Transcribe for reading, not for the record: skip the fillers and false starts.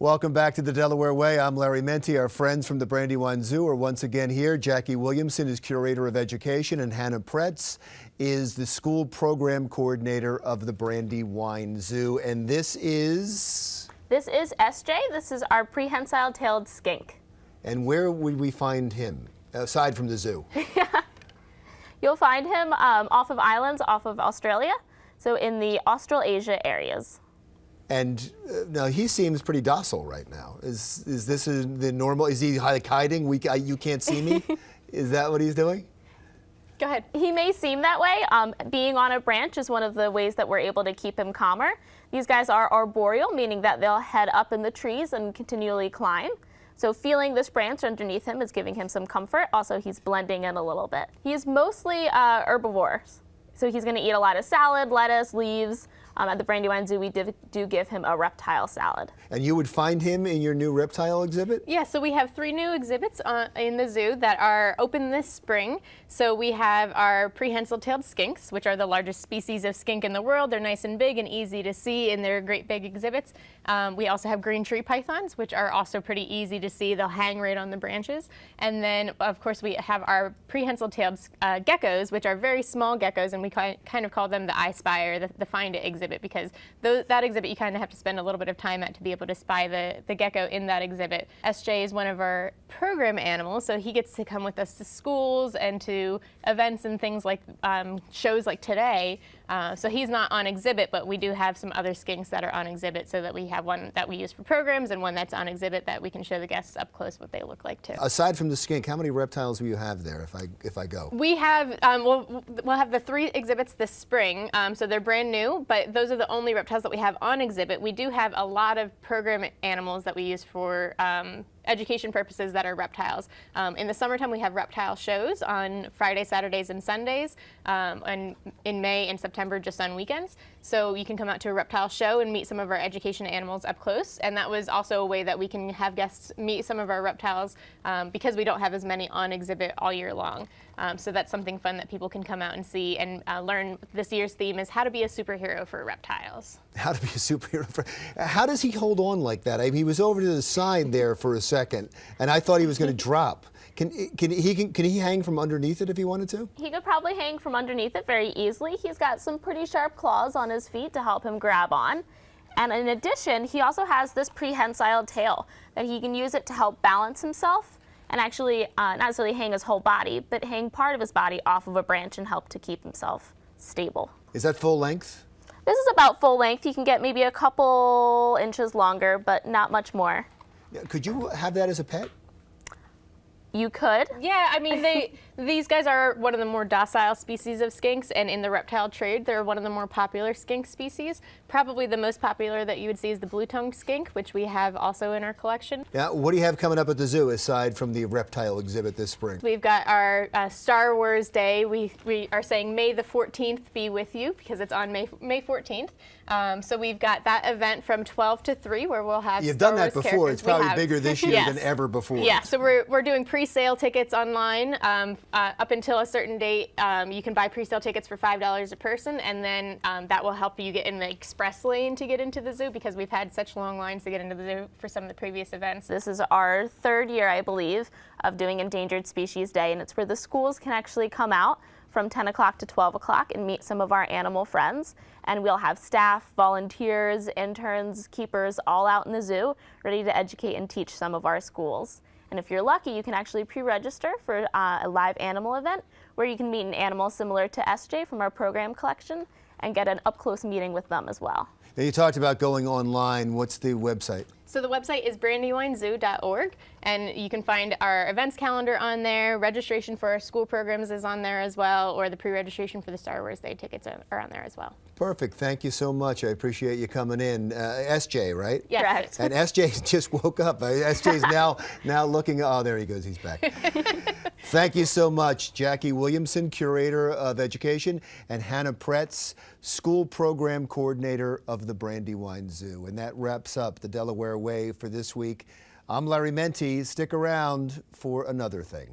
Welcome back to the Delaware Way. I'm Larry Menti. Our friends from the Brandywine Zoo are once again here. Jacque Williamson is Curator of Education, and Hannah Pretz is the School Program Coordinator of the Brandywine Zoo. And this is? This is SJ. This is our prehensile-tailed skink. And where would we find him, aside from the zoo? You'll find him off of islands off of Australia, so in the Australasia areas. And now he seems pretty docile right now. Is this the normal? Is he like hiding? You can't see me? Is that what he's doing? Go ahead. He may seem that way. Being on a branch is one of the ways that we're able to keep him calmer. These guys are arboreal, meaning that they'll head up in the trees and continually climb. So feeling this branch underneath him is giving him some comfort. Also, he's blending in a little bit. He is mostly herbivores. So he's going to eat a lot of salad, lettuce, leaves. At the Brandywine Zoo, we do give him a reptile salad. And you would find him in your new reptile exhibit? Yeah, so we have 3 new exhibits in the zoo that are open this spring. So we have our prehensile-tailed skinks, which are the largest species of skink in the world. They're nice and big and easy to see, and they're great big exhibits. We also have green tree pythons, which are also pretty easy to see. They'll hang right on the branches. And then, of course, we have our prehensile-tailed geckos, which are very small geckos, and we kind of call them the I Spy or the Find It exhibit, because that exhibit you kind of have to spend a little bit of time at to be able to spy the gecko in that exhibit. SJ is one of our program animals, so he gets to come with us to schools and to events and things like shows like today. So he's not on exhibit, but we do have some other skinks that are on exhibit, so that we have one that we use for programs and one that's on exhibit that we can show the guests up close what they look like too. Aside from the skink, how many reptiles will you have there if I go? We have we'll have the 3 exhibits this spring, so they're brand new, but those are the only reptiles that we have on exhibit. We do have a lot of program animals that we use for education purposes that are reptiles. In the summertime, we have reptile shows on Friday, Saturdays, and Sundays, and in May and September just on weekends. So you can come out to a reptile show and meet some of our education animals up close, and that was also a way that we can have guests meet some of our reptiles because we don't have as many on exhibit all year long. So that's something fun that people can come out and see and learn. This year's theme is how to be a superhero for reptiles. How to be a superhero how does he hold on like that? I mean, he was over to the side there for a second, and I thought he was going to drop. Can he hang from underneath it if he wanted to? He could probably hang from underneath it very easily. He's got some pretty sharp claws on his feet to help him grab on. And in addition, he also has this prehensile tail that he can use it to help balance himself and actually not necessarily hang his whole body, but hang part of his body off of a branch and help to keep himself stable. Is that full length? This is about full length. You can get maybe a couple inches longer, but not much more. Could you have that as a pet? You could. Yeah, I mean, these guys are one of the more docile species of skinks, and in the reptile trade, they're one of the more popular skink species. Probably the most popular that you would see is the blue-tongued skink, which we have also in our collection. Yeah, what do you have coming up at the zoo aside from the reptile exhibit this spring? We've got our Star Wars Day. We are saying May the 14th be with you, because it's on May 14th. So we've got that event from 12 to 3 where we'll have You've Star done that Wars before. It's probably bigger this year than ever before. Yeah, so we're doing pre-sale tickets online. Up until a certain date, you can buy pre-sale tickets for $5 a person, and then that will help you get in the express lane to get into the zoo, because we've had such long lines to get into the zoo for some of the previous events. This is our 3rd year, I believe, of doing Endangered Species Day, and it's where the schools can actually come out from 10 o'clock to 12 o'clock and meet some of our animal friends. And we'll have staff, volunteers, interns, keepers all out in the zoo ready to educate and teach some of our schools. And if you're lucky, you can actually pre-register for a live animal event where you can meet an animal similar to SJ from our program collection and get an up-close meeting with them as well. Now, you talked about going online. What's the website? So the website is brandywinezoo.org, and you can find our events calendar on there. Registration for our school programs is on there as well, or the pre-registration for the Star Wars Day tickets are on there as well. Perfect. Thank you so much. I appreciate you coming in. SJ, right? Yes. Correct. And SJ just woke up. SJ's now looking. Oh, there he goes. He's back. Thank you so much, Jacque Williamson, Curator of Education, and Hannah Pretz, School Program Coordinator of the Brandywine Zoo. And that wraps up the Delaware Way for this week. I'm Larry Menti. Stick around for another thing.